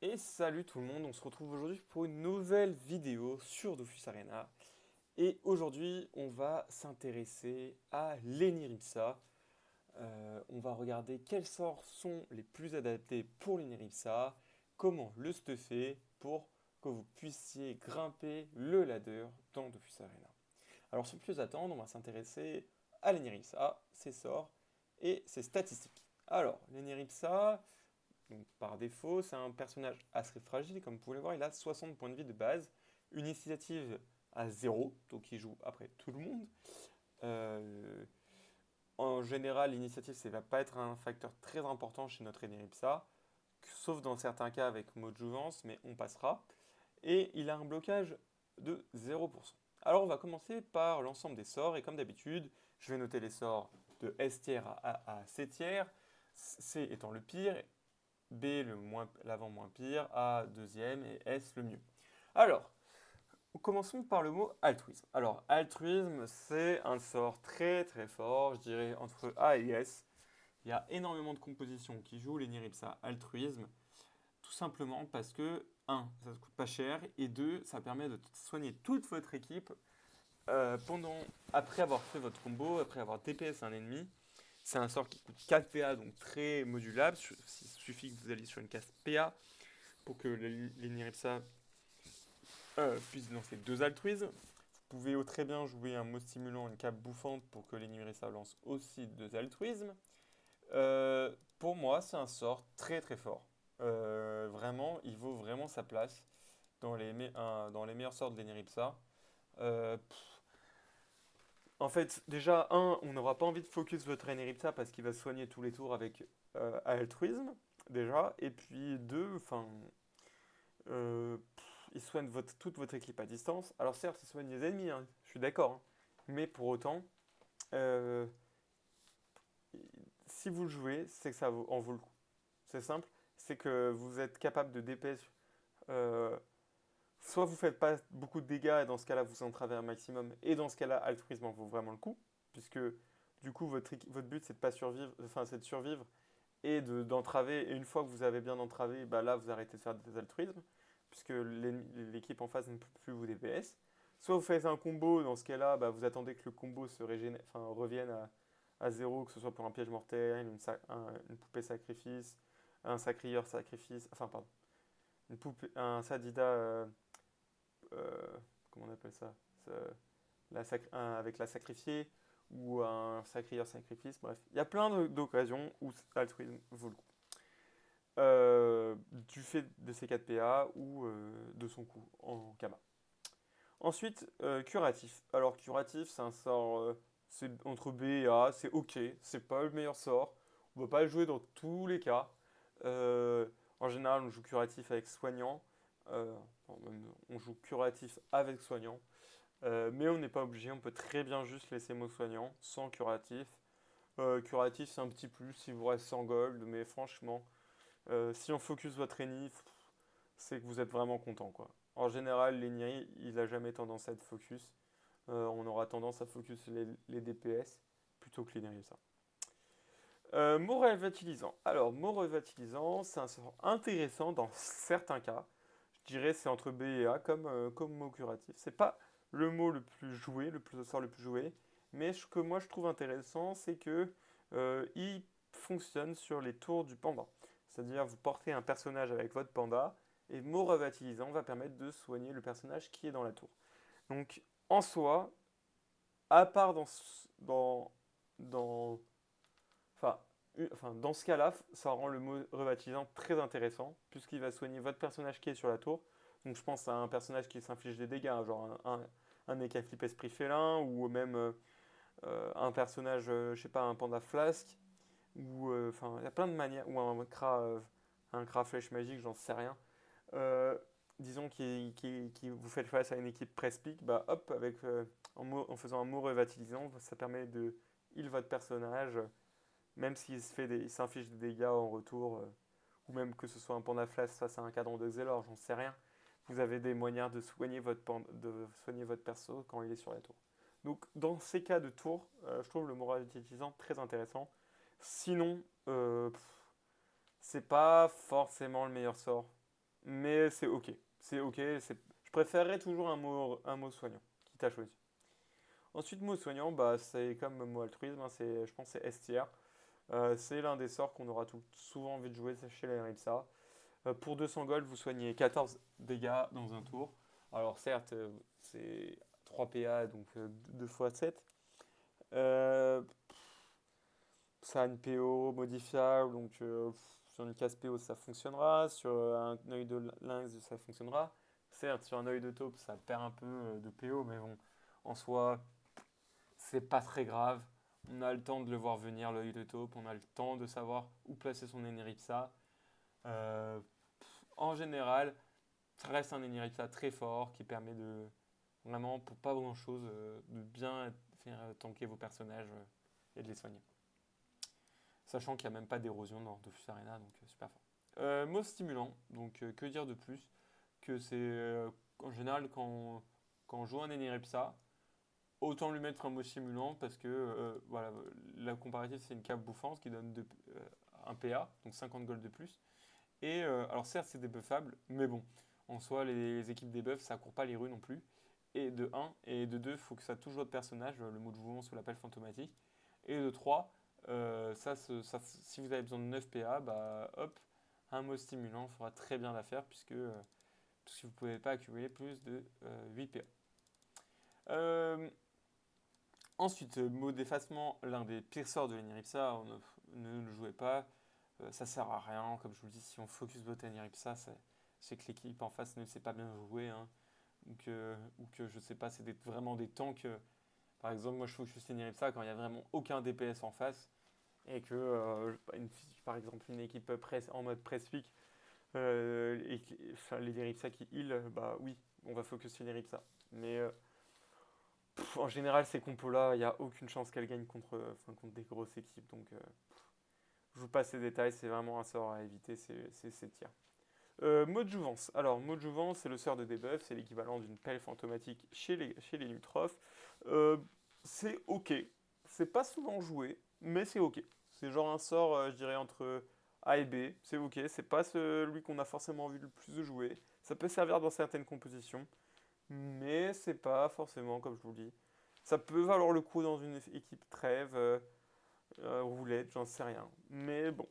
Et salut tout le monde, on se retrouve aujourd'hui pour une nouvelle vidéo sur Dofus Arena. Et aujourd'hui, on va s'intéresser à l'Eniripsa. On va regarder quels sorts sont les plus adaptés pour l'Eniripsa, comment le stuffer pour que vous puissiez grimper le ladder dans Dofus Arena. Alors sans plus attendre, on va s'intéresser à l'Eniripsa, ses sorts et ses statistiques. Alors, l'Eniripsa, donc par défaut, c'est un personnage assez fragile, comme vous pouvez le voir, il a 60 points de vie de base, une initiative à 0, donc il joue après tout le monde. Euh, En général, l'initiative, ça ne va pas être un facteur très important chez notre Eneripsa, sauf dans certains cas avec mode jouvence, mais on passera. Et il a un blocage de 0%. Alors on va commencer par l'ensemble des sorts, et comme d'habitude, je vais noter les sorts de S tiers à C tiers, C étant le pire, B l'avant moins pire, A deuxième et S le mieux. Alors, commençons par le mot altruisme. Alors, altruisme, c'est un sort très très fort, je dirais entre A et S. Il y a énormément de compositions qui jouent les Niripsa altruisme, tout simplement parce que, un, ça ne coûte pas cher, et deux, ça permet de soigner toute votre équipe après avoir fait votre combo, après avoir DPS un ennemi. C'est un sort qui coûte 4 PA, donc très modulable. Il suffit que vous alliez sur une case PA pour que les Niripsa puissent lancer deux altruismes. Vous pouvez très bien jouer un mot stimulant, une cape bouffante pour que les Niripsa lancent aussi deux altruismes. Pour moi, c'est un sort très très fort. Vraiment, il vaut vraiment sa place dans les meilleurs sorts de l'Eniripsa. Euh, En fait, déjà, un, on n'aura pas envie de focus votre Eneripsa parce qu'il va se soigner tous les tours avec altruisme, déjà. Et puis, deux, enfin, il soigne toute votre équipe à distance. Alors, certes, il soigne les ennemis, hein, je suis d'accord. Hein. Mais pour autant, euh, si vous le jouez, c'est que en vaut le coup. C'est simple, c'est que vous êtes capable de DPS. euh, Soit vous faites pas beaucoup de dégâts et dans ce cas-là vous entravez un maximum et dans ce cas-là altruisme en vaut vraiment le coup puisque du coup votre but c'est de pas survivre, enfin c'est de survivre et d'entraver et une fois que vous avez bien entravé, bah là vous arrêtez de faire des altruismes puisque l'équipe en face ne peut plus vous DPS. Soit vous faites un combo, dans ce cas-là bah, vous attendez que le combo revienne à zéro, que ce soit pour un piège mortel, une poupée sacrifice, un sacrieur sacrifice, enfin pardon, un sadida euh, comment on appelle ça, avec la sacrifiée ou un sacrieur sacrifice, bref. Il y a plein d'occasions où altruisme vaut le coup. Du fait de ses 4 PA ou de son coup en Kama. Ensuite, curatif. Alors, curatif, c'est un sort c'est entre B et A, c'est ok, c'est pas le meilleur sort. On ne va pas le jouer dans tous les cas. Euh, En général, on joue curatif avec soignant. Euh, on joue curatif avec soignant. Mais on n'est pas obligé, on peut très bien juste laisser mot soignant sans curatif. Curatif, c'est un petit plus si vous restez en gold, mais franchement, si on focus votre ennemi, c'est que vous êtes vraiment content, quoi. En général, l'ennemi, il a jamais tendance à être focus. On aura tendance à focus les DPS plutôt que l'ennemi, ça. Mot relativisant. Alors, mot relativisant, c'est un sort intéressant dans certains cas. Je dirais c'est entre B et A comme mot curatif. C'est pas le mot le plus joué, le sort le plus joué, mais ce que moi je trouve intéressant, c'est que il fonctionne sur les tours du panda. C'est-à-dire vous portez un personnage avec votre panda et mot relativisant va permettre de soigner le personnage qui est dans la tour. Donc en soi, à part dans enfin, dans ce cas-là, ça rend le mot rebaptisant très intéressant, puisqu'il va soigner votre personnage qui est sur la tour. Donc je pense à un personnage qui s'inflige des dégâts, genre un Eka Flip Esprit Félin, ou même un personnage, je sais pas, un Panda Flasque, ou enfin, il y a plein de manières, ou un Kra Flèche Magique, j'en sais rien. Euh, Disons qui vous fait face à une équipe Press-Pick, bah hop, en faisant un mot revitalisant, ça permet de heal votre personnage même il s'inflige des dégâts en retour, ou même que ce soit un panda flash face à un cadran de Xelor, j'en sais rien. Vous avez des moyens de soigner votre perso quand il est sur la tour. Donc dans ces cas de tour, je trouve le moral utilisant très intéressant. Sinon, c'est pas forcément le meilleur sort. mais c'est ok. C'est ok. Je préférerais toujours un mot soignant, quitte à choisir. Ensuite, mot soignant, bah, c'est comme mot altruisme, hein, je pense que c'est S tier. C'est l'un des sorts qu'on aura souvent envie de jouer chez les Ripsa. Pour 200 gold, vous soignez 14 dégâts dans un tour. Alors certes, c'est 3 PA, donc 2 fois 7. Euh, Ça a une PO modifiable, donc sur une case PO ça fonctionnera, sur un œil de lynx ça fonctionnera. Certes, sur un œil de taupe ça perd un peu de PO, mais bon, en soi, c'est pas très grave. On a le temps de le voir venir, l'œil de taupe, on a le temps de savoir où placer son Eneripsa. Euh, En général, ça reste un Eneripsa très fort qui permet de, vraiment, pour pas grand chose, de bien faire tanker vos personnages et de les soigner. Sachant qu'il n'y a même pas d'érosion dans Dofus Arena, donc super fort. Mot stimulant, donc que dire de plus que c'est en général quand on joue un Eneripsa, autant lui mettre un mot stimulant parce que voilà, la comparative c'est une cape bouffante qui donne un PA, donc 50 gold de plus. Et alors certes c'est débuffable, mais bon, en soi les équipes débuff ça court pas les rues non plus. Et de un et de 2 il faut que ça touche votre personnage, le mot de mouvement sous l'appel fantomatique. Et de 3 si vous avez besoin de 9 PA, bah hop, un mot stimulant fera très bien l'affaire puisque si vous ne pouvez pas accumuler plus de 8 PA. Ensuite, mot d'effacement, l'un des pires sorts de l'Eniripsa, ne le jouez pas, ça sert à rien, comme je vous le dis, si on focus votre Eniripsa, c'est que l'équipe en face ne sait pas bien jouer, hein, ou que je sais pas, c'est vraiment des tanks. Par exemple, moi je focus Eniripsa quand il n'y a vraiment aucun DPS en face, et que, par exemple, une équipe en mode press pick, enfin, les Eniripsa qui heal, bah oui, on va focus Eniripsa. Mais en général, ces compos-là, il n'y a aucune chance qu'elles gagnent contre des grosses équipes. Donc, je vous passe ces détails. C'est vraiment un sort à éviter. C'est tir. Mode Jouvence. Alors, mode Jouvence, c'est le sort de debuff. C'est l'équivalent d'une pelle fantomatique chez les Nutrophes. C'est ok. C'est pas souvent joué, mais c'est ok. C'est genre un sort, je dirais, entre A et B. C'est ok. C'est pas celui qu'on a forcément envie le plus de jouer. Ça peut servir dans certaines compositions. Mais c'est pas forcément, comme je vous le dis. Ça peut valoir le coup dans une équipe trêve, roulette, j'en sais rien. Mais bon,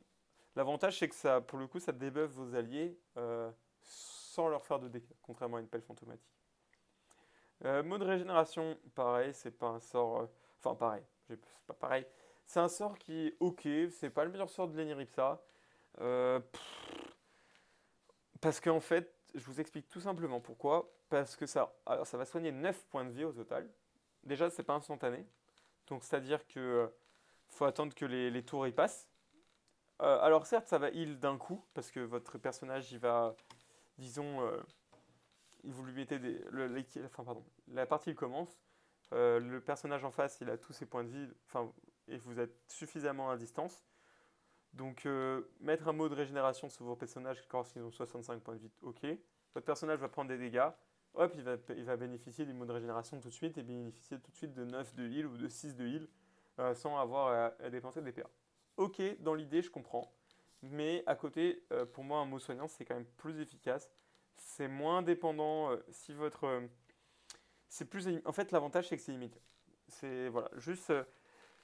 l'avantage c'est que ça, pour le coup, ça débuffe vos alliés sans leur faire de dégâts, contrairement à une pelle fantomatique. Mode régénération, pareil, c'est pas un sort. Enfin, pareil, c'est pas pareil. C'est un sort qui est ok, c'est pas le meilleur sort de l'Eniripsa. Euh, Parce qu'en fait, je vous explique tout simplement pourquoi. Parce que alors ça va soigner 9 points de vie au total. Déjà, c'est pas instantané. Donc, c'est-à-dire que faut attendre que les tours y passent. Alors, certes, ça va heal d'un coup. Parce que votre personnage, il va, disons, vous lui mettez enfin, pardon, la partie commence. Le personnage en face, il a tous ses points de vie. Enfin, et vous êtes suffisamment à distance. Donc, mettre un mot de régénération sur vos personnages quand ils ont 65 points de vie, ok. Votre personnage va prendre des dégâts. Hop, il va bénéficier du mot de régénération tout de suite et bénéficier tout de suite de 9 de heal ou de 6 de heal sans avoir à dépenser des PA. Ok, dans l'idée, je comprends. Mais à côté, pour moi, un mot soignant, c'est quand même plus efficace. C'est moins dépendant. Si votre. C'est plus. En fait, l'avantage, c'est que c'est immédiat. C'est. Voilà, juste.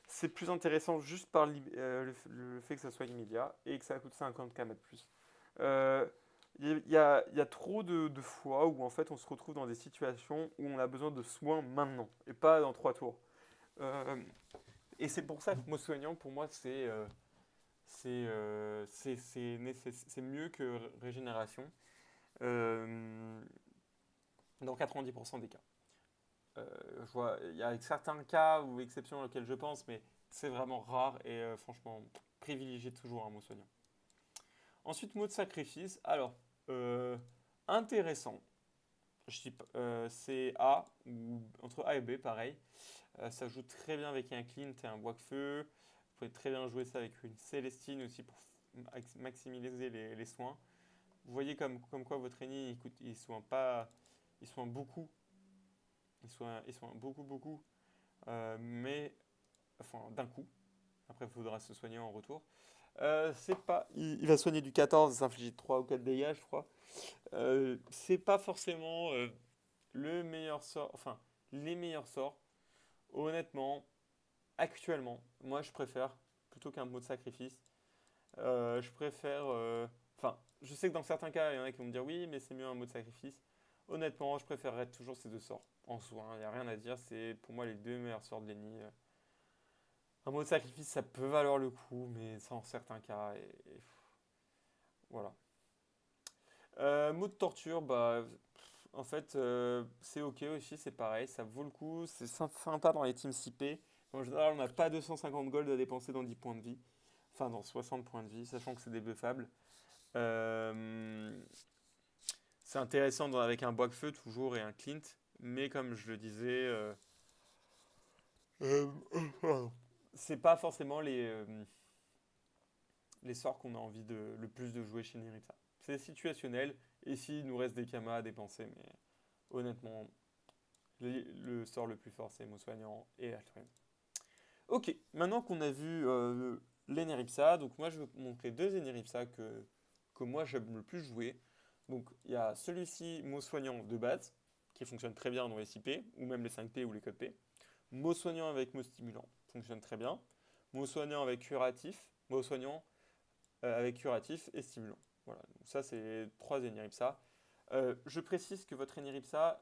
C'est plus intéressant juste par le fait que ça soit immédiat et que ça coûte 50K de plus. Euh, il y a trop de fois où en fait on se retrouve dans des situations où on a besoin de soins maintenant et pas dans 3 tours. Euh, et c'est pour ça que mot soignant pour moi c'est mieux que régénération dans 90% des cas. Je vois, il y a certains cas ou exceptions auxquelles je pense, mais c'est vraiment rare et franchement, privilégiez toujours un mot soignant. Ensuite, mot de sacrifice. Alors, intéressant. Je dis, c'est A, ou entre A et B, pareil. Ça joue très bien avec un Clint et un Bois-Feu. Vous pouvez très bien jouer ça avec une Célestine aussi pour maximiser les soins. Vous voyez comme quoi votre ennemi, il soigne pas, il soigne beaucoup. Il soigne beaucoup, beaucoup. Mais enfin d'un coup. Après, il faudra se soigner en retour. C'est pas, il va soigner du 14 et s'infliger 3 ou 4 dégâts, je crois. C'est pas forcément le meilleur sort, enfin, les meilleurs sorts. Honnêtement, actuellement, moi je préfère, plutôt qu'un mot de sacrifice, je préfère. Enfin, je sais que dans certains cas, il y en a qui vont me dire oui, mais c'est mieux un mot de sacrifice. Honnêtement, je préférerais toujours ces deux sorts en soi. Il n'y a rien à dire, c'est pour moi les deux meilleurs sorts de Lenny. Un mot de sacrifice, ça peut valoir le coup, mais ça en certains cas. Voilà. Mot de torture, bah, en fait, c'est ok aussi, c'est pareil, ça vaut le coup, c'est sympa dans les teams CP. En général, on n'a pas 250 gold à dépenser dans 10 points de vie, enfin dans 60 points de vie, sachant que c'est des buffables. Euh, c'est intéressant avec un bois de feu toujours et un clint, mais comme je le disais, pardon. C'est pas forcément les sorts qu'on a envie le plus de jouer chez Nerita. C'est situationnel, et s'il nous reste des kamas à dépenser, mais honnêtement, le sort le plus fort c'est Mot Soignant et Altruisme. Ok, maintenant qu'on a vu l'Eneripsa, donc moi je vais vous montrer deux Eneripsa que moi j'aime le plus jouer. Donc il y a celui-ci, Mot Soignant de base, qui fonctionne très bien dans les 6P, ou même les 5P ou les codes P. Mot Soignant avec Mot Stimulant, fonctionne très bien. Mot Soignant avec Curatif, Mot Soignant avec Curatif et Stimulant. Voilà, donc ça c'est les trois Eneripsa. Je précise que votre Eneripsa,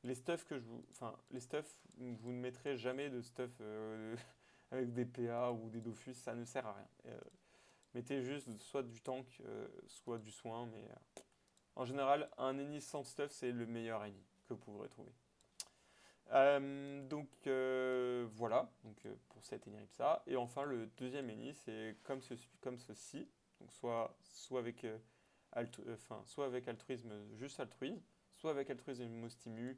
les stuffs que je vous, enfin les stuffs, vous ne mettrez jamais de stuff avec des PA ou des Dofus, ça ne sert à rien. Mettez juste soit du tank, soit du soin, mais en général, un Eni sans stuff, c'est le meilleur Eni que vous pourrez trouver. Donc voilà, donc, pour cette Eniripsa. Et enfin, le deuxième Eni, c'est comme ceci. Donc soit avec, soit avec altruisme, juste altruisme, soit avec altruisme et Mostimu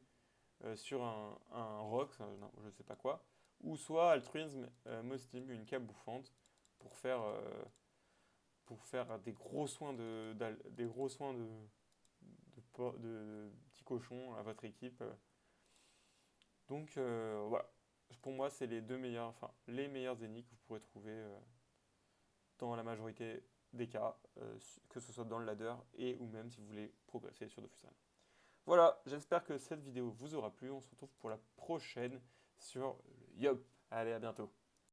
sur un rock, non, je sais pas quoi, ou soit altruisme, Mostimu, une cape bouffante, pour faire, euh, pour faire des gros soins de petits cochons à votre équipe. Donc voilà, pour moi c'est les deux meilleurs, enfin les meilleurs ennemis que vous pourrez trouver dans la majorité des cas, que ce soit dans le ladder et ou même si vous voulez progresser sur Dofus Arena. Voilà, j'espère que cette vidéo vous aura plu. On se retrouve pour la prochaine sur le Yop. Allez, à bientôt.